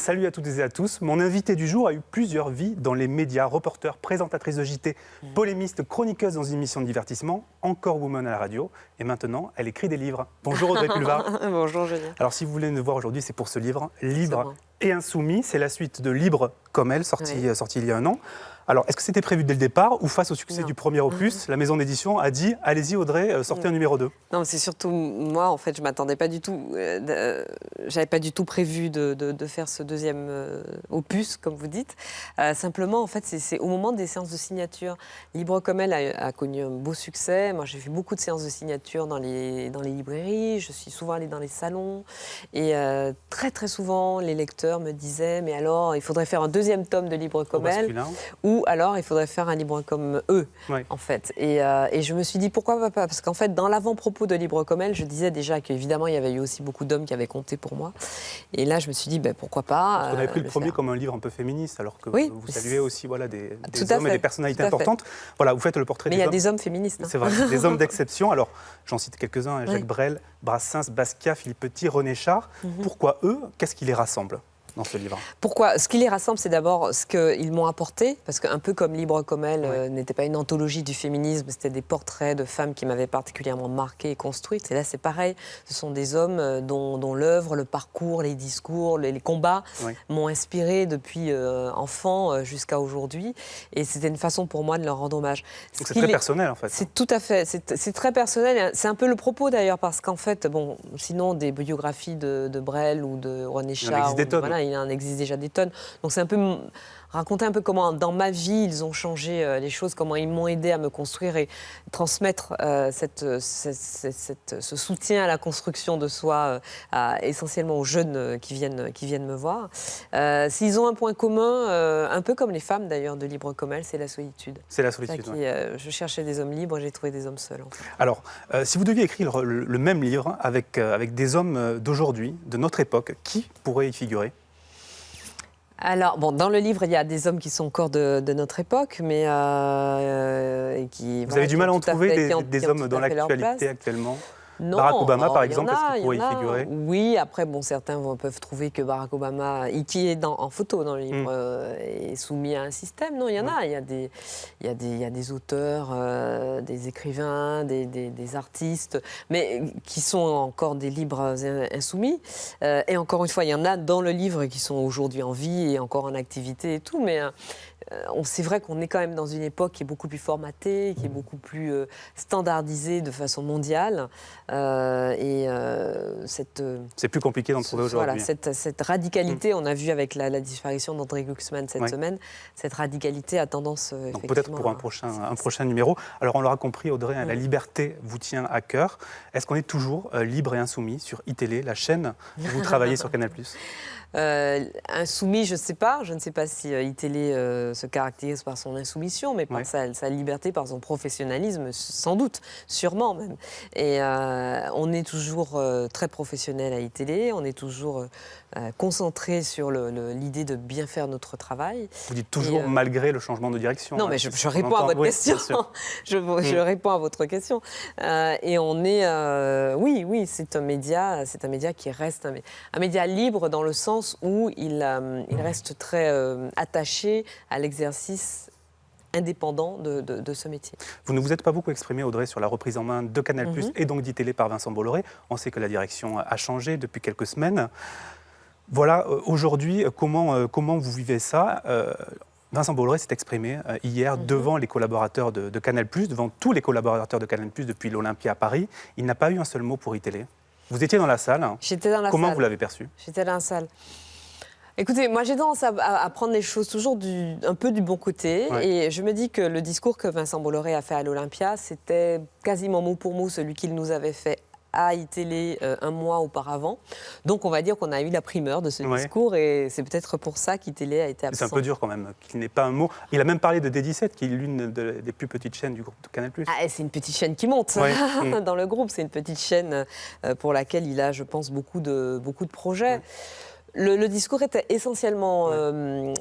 Salut à toutes et à tous. Mon invité du jour a eu plusieurs vies dans les médias, reporter, présentatrice de JT, polémiste, chroniqueuse dans une émission de divertissement, encore woman à la radio. Et maintenant, elle écrit des livres. Bonjour Audrey Pulvar. Bonjour Julien. Alors si vous voulez nous voir aujourd'hui, c'est pour ce livre, Libre et Insoumis. C'est la suite de Libre comme elle, sorti il y a un an. Alors, est-ce que c'était prévu dès le départ ou face au succès du premier opus, la maison d'édition a dit « Allez-y Audrey, sortez un numéro 2 ». Non, c'est surtout moi, en fait, je ne m'attendais pas du tout. J'avais pas du tout prévu de faire ce deuxième opus, comme vous dites. Simplement, en fait, c'est au moment des séances de signature. Libre comme elle a connu un beau succès. Moi, j'ai fait beaucoup de séances de signature dans les librairies. Je suis souvent allée dans les salons. Et très, très souvent, les lecteurs me disaient « Mais alors, il faudrait faire un deuxième tome de Libre comme elle. » Ou alors, il faudrait faire un livre comme eux, en fait. Et je me suis dit, pourquoi pas? Parce qu'en fait, dans l'avant-propos de Libre comme elle, je disais déjà qu'évidemment, il y avait eu aussi beaucoup d'hommes qui avaient compté pour moi. Et là, je me suis dit, pourquoi pas Parce qu'on avait pris le premier comme un livre un peu féministe, alors que vous saluez aussi des hommes et des personnalités importantes. Voilà, vous faites le portrait des hommes. Mais il y a des hommes féministes. C'est vrai, des hommes d'exception. Alors, j'en cite quelques-uns, Jacques Brel, Brassens, Basquiat, Philippe Petit, René Char. Pourquoi eux? Qu'est-ce qui les rassemble dans ce livre? Pourquoi? Ce qui les rassemble, c'est d'abord ce qu'ils m'ont apporté, parce qu'un peu comme Libre comme elle n'était pas une anthologie du féminisme, c'était des portraits de femmes qui m'avaient particulièrement marquée et construite. Et là, c'est pareil, ce sont des hommes dont l'œuvre, le parcours, les discours, les combats m'ont inspiré depuis enfant jusqu'à aujourd'hui. Et c'était une façon pour moi de leur rendre hommage. Donc c'est très personnel, en fait. C'est tout à fait, c'est très personnel. C'est un peu le propos, d'ailleurs, parce qu'en fait, bon, sinon, des biographies de Brel ou de René Char, il en existe déjà des tonnes. Donc c'est un peu raconter un peu comment dans ma vie ils ont changé les choses, comment ils m'ont aidé à me construire et transmettre ce soutien à la construction de soi essentiellement aux jeunes qui viennent me voir. S'ils ont un point commun, un peu comme les femmes d'ailleurs de Libre comme elle, c'est la solitude. C'est la solitude. Je cherchais des hommes libres, j'ai trouvé des hommes seuls. En fait. Alors, si vous deviez écrire le même livre avec des hommes d'aujourd'hui, de notre époque, qui pourrait y figurer ? Alors, bon, dans le livre, il y a des hommes qui sont encore de notre époque, mais qui... Vous avez du mal à en trouver des hommes dans l'actualité actuellement ? Non, Barack Obama, par exemple, est-ce qu'il pourrait y figurer ? Oui, après, bon, certains peuvent trouver que Barack Obama, qui est en photo dans le livre, est soumis à un système. Non, il y en a. Il y a des auteurs, des écrivains, des artistes, mais qui sont encore des libres insoumis. Et encore une fois, il y en a dans le livre qui sont aujourd'hui en vie et encore en activité et tout, mais... c'est vrai qu'on est quand même dans une époque qui est beaucoup plus formatée, qui est beaucoup plus standardisée de façon mondiale. C'est plus compliqué d'en trouver aujourd'hui. Voilà, cette radicalité, on a vu avec la disparition d'André Glucksmann cette semaine, cette radicalité a tendance donc peut-être pour un prochain numéro. Alors on l'aura compris, Audrey, la liberté vous tient à cœur. Est-ce qu'on est toujours libre et insoumis sur iTélé, la chaîne où vous travaillez sur Canal+? Insoumis, je ne sais pas si iTélé se caractérise par son insoumission, mais par sa liberté, par son professionnalisme, sans doute, sûrement même. Et on est toujours très professionnel à iTélé, on est toujours concentré sur l'idée de bien faire notre travail. Vous dites toujours malgré le changement de direction. Non, mais je réponds à votre question. Je réponds à votre question. Et on est, oui, c'est un média qui reste un média libre dans le sens où il reste très attaché à l'exercice indépendant de ce métier. Vous ne vous êtes pas beaucoup exprimé, Audrey, sur la reprise en main de Canal+, et donc d'ITélé par Vincent Bolloré. On sait que la direction a changé depuis quelques semaines. Voilà, aujourd'hui, comment vous vivez ça ? Vincent Bolloré s'est exprimé hier devant les collaborateurs de Canal+, devant tous les collaborateurs de Canal+, depuis l'Olympia à Paris. Il n'a pas eu un seul mot pour iTélé. Vous étiez dans la salle. J'étais dans la salle. Comment vous l'avez perçu ? J'étais dans la salle. Écoutez, moi j'ai tendance à prendre les choses toujours un peu du bon côté. Et je me dis que le discours que Vincent Bolloré a fait à l'Olympia, c'était quasiment mot pour mot celui qu'il nous avait fait à iTélé un mois auparavant. Donc on va dire qu'on a eu la primeur de ce discours et c'est peut-être pour ça qu'iTélé a été absent. C'est un peu dur quand même qu'il n'ait pas un mot. Il a même parlé de D17 qui est l'une des plus petites chaînes du groupe de Canal+. Ah, c'est une petite chaîne qui monte dans le groupe. C'est une petite chaîne pour laquelle il a, je pense, beaucoup de projets. Le discours était essentiellement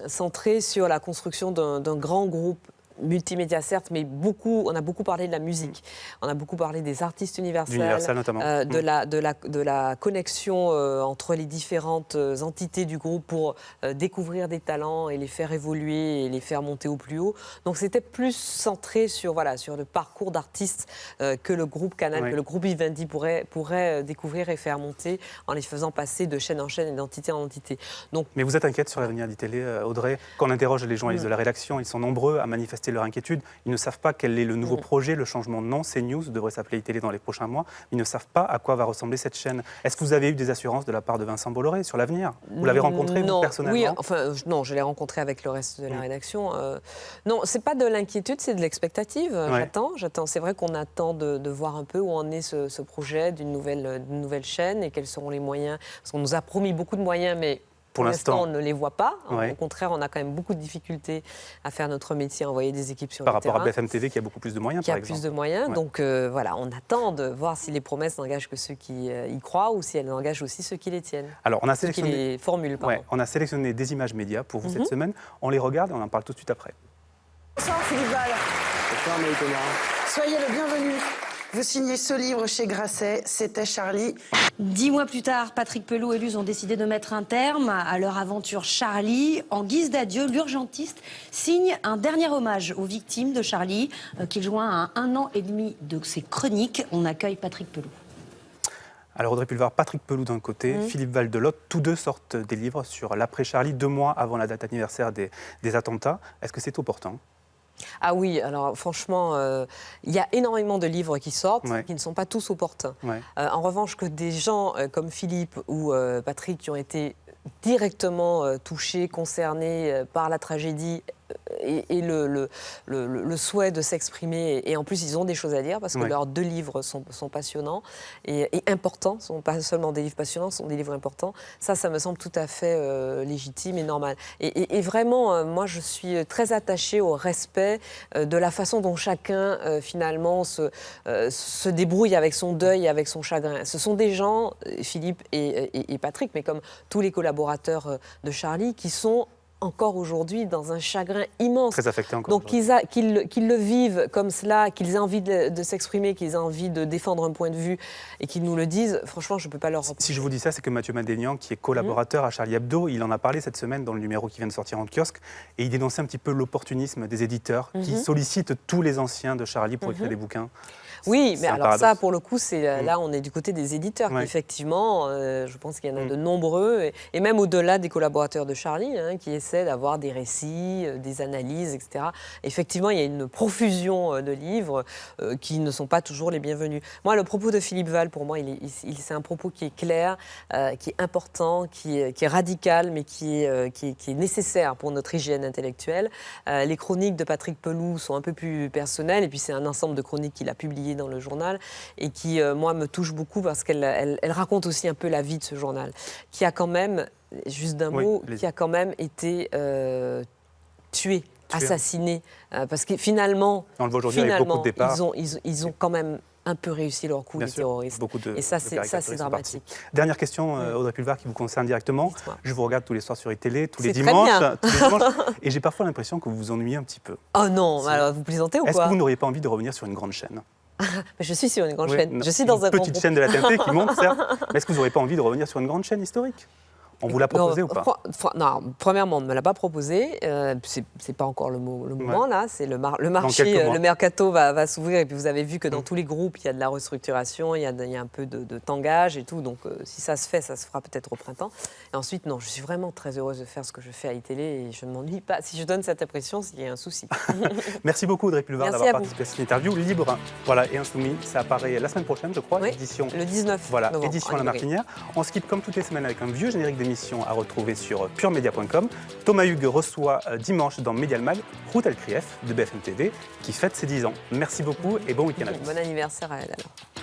centré sur la construction d'un grand groupe multimédia certes, mais on a beaucoup parlé de la musique, on a beaucoup parlé des artistes universels, D'Universal notamment. de la connexion entre les différentes entités du groupe pour découvrir des talents et les faire évoluer et les faire monter au plus haut. Donc c'était plus centré sur le parcours d'artistes que le groupe Canal, que le groupe Vivendi pourrait découvrir et faire monter en les faisant passer de chaîne en chaîne et d'entité en entité. Donc, mais vous êtes inquiète sur l'avenir d'ITélé, Audrey? Quand on interroge les journalistes de la rédaction, ils sont nombreux à manifester leur inquiétude. Ils ne savent pas quel est le nouveau projet, le changement de nom. CNews devrait s'appeler ITélé dans les prochains mois. Ils ne savent pas à quoi va ressembler cette chaîne. Est-ce que vous avez eu des assurances de la part de Vincent Bolloré sur l'avenir? Vous l'avez rencontré, vous, personnellement? Oui, non, je l'ai rencontré avec le reste de la rédaction. Non, c'est pas de l'inquiétude, c'est de l'expectative. J'attends. C'est vrai qu'on attend de voir un peu où en est ce projet d'une nouvelle chaîne et quels seront les moyens. Parce qu'on nous a promis beaucoup de moyens, mais pour l'instant, on ne les voit pas. Au contraire, on a quand même beaucoup de difficultés à faire notre métier, à envoyer des équipes sur le terrain. Par rapport à BFM TV qui a beaucoup plus de moyens, par exemple. Qui a plus de moyens. Donc voilà, on attend de voir si les promesses n'engagent que ceux qui y croient ou si elles engagent aussi ceux qui les tiennent. Alors, on a sélectionné, ceux qui les formulent, pardon. On a sélectionné des images médias pour vous cette semaine. On les regarde et on en parle tout de suite après. Bonsoir Philippe Val. Bonsoir Maï Thomas. Soyez le bienvenu. Vous signez ce livre chez Grasset, C'était Charlie. 10 mois plus tard, Patrick Pelloux et Luz ont décidé de mettre un terme à leur aventure Charlie. En guise d'adieu, l'urgentiste signe un dernier hommage aux victimes de Charlie, qu'il joint à 1 an et demi de ses chroniques. On accueille Patrick Pelloux. Alors Audrey Pulvar, Patrick Pelloux d'un côté, Philippe Val de l'autre, tous deux sortent des livres sur l'après-Charlie, 2 mois avant la date anniversaire des attentats. Est-ce que c'est opportun ? Ah oui, alors franchement, il y a énormément de livres qui sortent, qui ne sont pas tous opportuns. En revanche, que des gens comme Philippe ou Patrick qui ont été directement touchés, concernés par la tragédie et le souhait de s'exprimer. Et en plus, ils ont des choses à dire parce que leurs 2 livres sont passionnants et importants. Ce ne sont pas seulement des livres passionnants, ce sont des livres importants. Ça me semble tout à fait légitime et normal. Et vraiment, moi, je suis très attachée au respect de la façon dont chacun, finalement, se débrouille avec son deuil et avec son chagrin. Ce sont des gens, Philippe et Patrick, mais comme tous les collaborateurs de Charlie, qui sont encore aujourd'hui dans un chagrin immense. Très affecté encore. Donc qu'ils le vivent comme cela, qu'ils aient envie de s'exprimer, qu'ils aient envie de défendre un point de vue et qu'ils nous le disent, franchement, je ne peux pas leur reprocher. Si je vous dis ça, c'est que Mathieu Madénian, qui est collaborateur à Charlie Hebdo, il en a parlé cette semaine dans le numéro qui vient de sortir en kiosque, et il dénonçait un petit peu l'opportunisme des éditeurs qui sollicitent tous les anciens de Charlie pour écrire des bouquins. Oui, mais alors ça, pour le coup, là, on est du côté des éditeurs. Qui, effectivement, je pense qu'il y en a de nombreux, et même au-delà des collaborateurs de Charlie, qui essaient d'avoir des récits, des analyses, etc. Effectivement, il y a une profusion de livres qui ne sont pas toujours les bienvenus. Moi, le propos de Philippe Val, pour moi, c'est un propos qui est clair, qui est important, qui est radical, mais qui est nécessaire pour notre hygiène intellectuelle. Les chroniques de Patrick Pelloux sont un peu plus personnelles, et puis c'est un ensemble de chroniques qu'il a publiées dans le journal et qui, moi, me touche beaucoup parce qu'elle raconte aussi un peu la vie de ce journal, qui a quand même, juste d'un mot, qui a quand même été tué, assassiné, parce que finalement, on le voit aujourd'hui avec beaucoup de départs. ils ont quand même un peu réussi leur coup, les terroristes. Et ça, c'est dramatique. Dernière question, Audrey Pulvar, qui vous concerne directement. Je vous regarde tous les soirs sur iTélé, tous les C'est dimanches, très et j'ai parfois l'impression que vous vous ennuyez un petit peu. Oh non, alors vous plaisantez ou quoi ? Est-ce que vous n'auriez pas envie de revenir sur une grande chaîne ? Je suis sur une grande chaîne. Je suis dans un petite chaîne de la TNT qui monte, certes. Mais est-ce que vous n'aurez pas envie de revenir sur une grande chaîne historique ? On vous l'a proposé ou pas ? Non, premièrement, on ne me l'a pas proposé. C'est pas encore le moment, là. C'est le marché, le mercato va s'ouvrir. Et puis vous avez vu que dans tous les groupes, il y a de la restructuration, il y a un peu de tangage et tout. Donc si ça se fait, ça se fera peut-être au printemps. Et ensuite, non, je suis vraiment très heureuse de faire ce que je fais à iTélé et je ne m'ennuie pas. Si je donne cette impression, c'est qu'il y a un souci. Merci beaucoup, Audrey Pulvar, d'avoir participé à cette interview libre. Voilà, et insoumis. Ça apparaît la semaine prochaine, je crois. Édition, le 19 novembre. Édition La Martinière. On se quitte comme toutes les semaines avec un vieux générique d'émission à retrouver sur puremedia.com. Thomas Hugues reçoit dimanche dans Medial Mag Ruth Elkrief de BFM TV qui fête ses 10 ans. Merci beaucoup et bon week-end à tous. Bon anniversaire à elle alors.